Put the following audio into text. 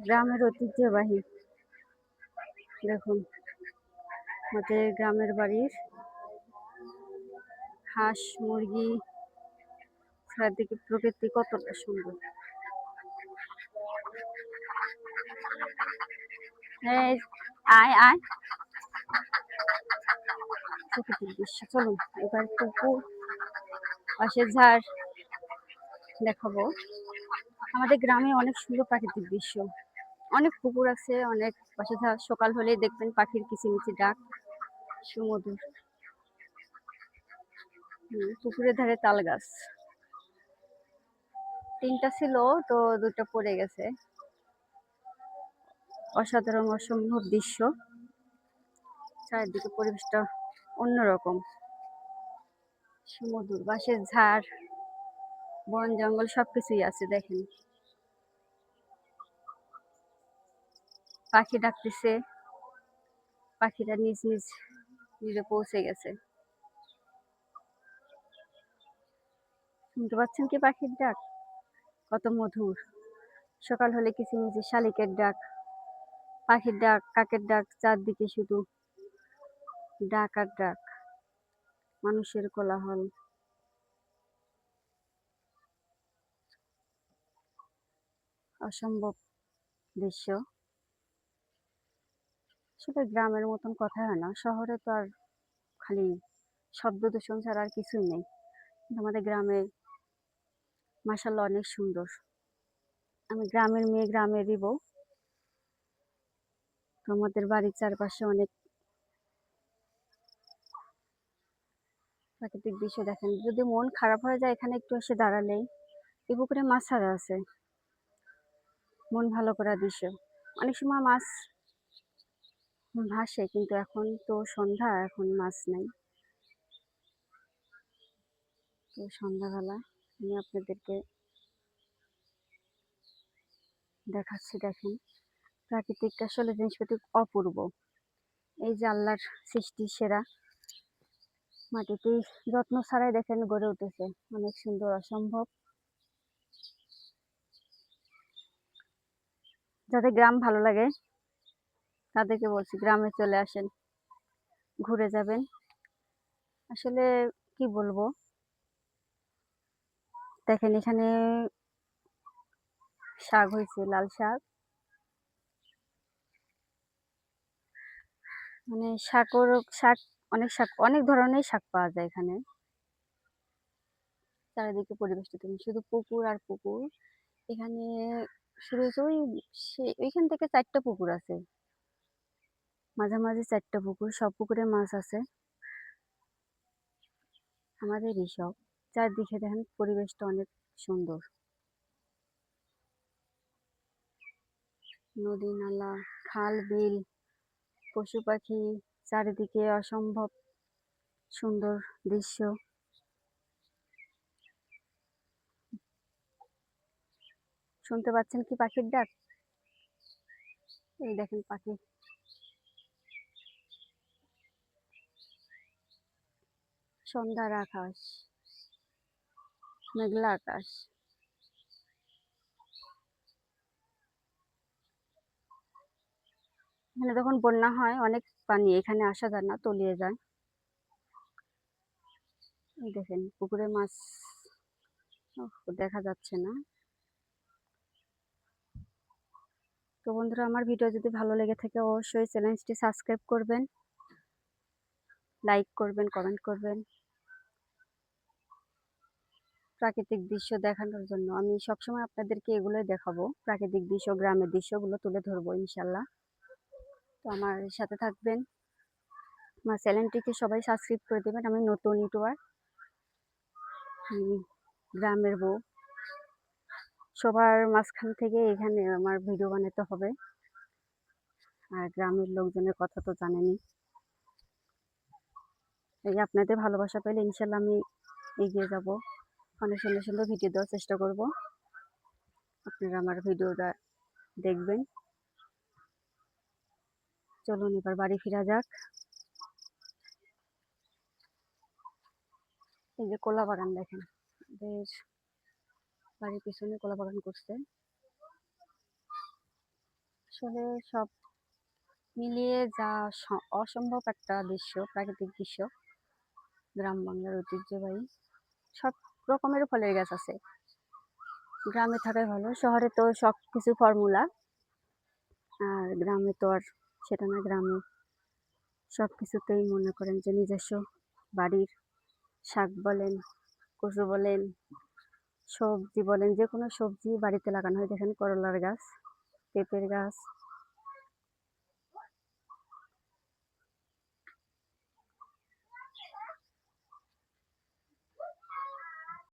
গ্রামের ঐতিহ্যবাহী দেখুন আমাদের গ্রামের বাড়ির হাঁস মুরগি, চারদিকে প্রকৃতি কতটা সুন্দর। এই আয় আয় প্রকৃতির দৃশ্য। চলুন এবার পুকুর পাশের ঝাড় দেখাবো। আমাদের গ্রামে অনেক সুন্দর প্রাকৃতিক দৃশ্য, অনেক পুকুর আছে, অনেক পাশে ঝাড়। সকাল হলেই দেখবেন পাখির কিচিমিচি ডাক, সুমধুর। পুকুরের ধারে তাল গাছ 3টা ছিল, তো 2টা পড়ে গেছে। অসাধারণ অসম্ভব দৃশ্য, চারিদিকে পরিবেশটা অন্যরকম, সুমধুর। বাঁশের ঝাড়, বন জঙ্গল সবকিছুই আছে। দেখেন পাখি ডাকতেছে, পাখিরা নিজ নিজ নিজে পৌঁছে গেছে। শুনতে পাচ্ছেন কি পাখির ডাক? কত মধুর। সকাল হলে কিচিমিচি শালিকের ডাক, পাখির ডাক, কাকের ডাক, চারদিকে শুধু ডাক আর ডাক, মানুষের কোলাহল। অসম্ভব দৃশ্য। আসলে গ্রামের মতন কথা হয় না, শহরে তো আর খালি শব্দ দূষণ ছাড়া আর কিছুই নেই। কিন্তু আমাদের গ্রামে মাশাআল্লাহ অনেক সুন্দর। আমি গ্রামের মেয়ে, গ্রামেরই বউ। তো আমাদের বাড়ির চারপাশে অনেক প্রাকৃতিক দৃশ্য দেখেন। যদি মন খারাপ হয়ে যায় এখানে একটু এসে দাঁড়ালেই এই পুকুরে মাছ ছাড়া আছে, মন ভালো করার দৃশ্য। অনেক সময় মাছ ভাসে, কিন্তু এখন তো সন্ধ্যা, এখন মাছ নাই। তো সন্ধ্যাবেলা আমি আপনাদেরকে দেখাচ্ছি। দেখেন প্রাকৃতিক আসলে জিনিসপাতি অপূর্ব। এই যে আল্লাহর সৃষ্টি সেরা, মাটিতেই যত্ন ছাড়াই দেখেন গড়ে উঠেছে, অনেক সুন্দর, অসম্ভব। যাদের গ্রাম ভালো লাগে তাদেরকে বলছি গ্রামে চলে আসেন, ঘুরে যাবেন। আসলে কি বলবো, দেখেন এখানে শাক হয়েছে, লাল শাক, মানে শাক, অনেক শাক, অনেক ধরনের শাক পাওয়া যায় এখানে। চারিদিকে পরিবেশটা তুমি শুধু পুকুর আর পুকুর। এখানে শুরু হয়েছে ওইখান থেকে 4টা পুকুর আছে, মাঝামাঝি 4টা পুকুর, সব পুকুরে মাছ আছে। আমাদের এইসব চারদিকে দেখেন পরিবেশটা অনেক সুন্দর, নদী নালা, খাল বিল, পশু পাখি, চারিদিকে অসম্ভব সুন্দর দৃশ্য। শুনতে পাচ্ছেন কি পাখির ডাক? এই দেখেন পাখি। সন্ধ্যার আকাশ, মেঘলা আকাশ। এখানে যখন বন্যা হয় অনেক পানি, এখানে আসা যায় না, তলিয়ে যায়। এই দেখেন পুকুরে মাছ দেখা যাচ্ছে না। তো বন্ধুরা, আমার ভিডিও যদি ভালো লেগে থাকে অবশ্যই চ্যানেলটি সাবস্ক্রাইব করবেন, লাইক করবেন, কমেন্ট করবেন। প্রাকৃতিক দৃশ্য দেখানোর জন্য আমি সবসময় আপনাদেরকে এগুলোই দেখাবো, প্রাকৃতিক দৃশ্য, গ্রামের দৃশ্যগুলো তুলে ধরবো ইনশাল্লাহ। তো আমার সাথে থাকবেন, আমার চ্যানেলটিকে সবাই সাবস্ক্রাইব করে দেবেন। আমি নতুন ইউটিউবার, গ্রামের বউ। সবার মাঝখান থেকে এখানে আমার ভিডিও বানাতে হবে, আর গ্রামের লোকজনের কথা তো জানেনই। এই আপনাদের ভালোবাসা পেলে ইনশাল্লাহ আমি এগিয়ে যাব, অনেক সুন্দর সুন্দর ভিডিও দেওয়ার চেষ্টা করব। আপনারা আমার ভিডিওটা দেখবেন। চলুন এবার বাড়ি ফেরা যাক। এই যে কলা বাগান দেখেন, বেশ বাড়ির পিছনে কলা বাগান করছে। আসলে সব মিলিয়ে যা অসম্ভব একটা দৃশ্য, প্রাকৃতিক দৃশ্য। গ্রাম বাংলার ঐতিহ্যবাহী সব রকমের ফলের গাছ আছে। গ্রামে থাকাই ভালো, শহরে তো সব কিছু ফর্মুলা। আর গ্রামে তো আর সেটা না, গ্রামে সব কিছুতেই মনে করেন যে নিজস্ব বাড়ির শাক বলেন, কচু বলেন, সবজি বলেন, যে কোনো সবজি বাড়িতে লাগানো হয়। দেখেন করলার গাছ, পেঁপের গাছ,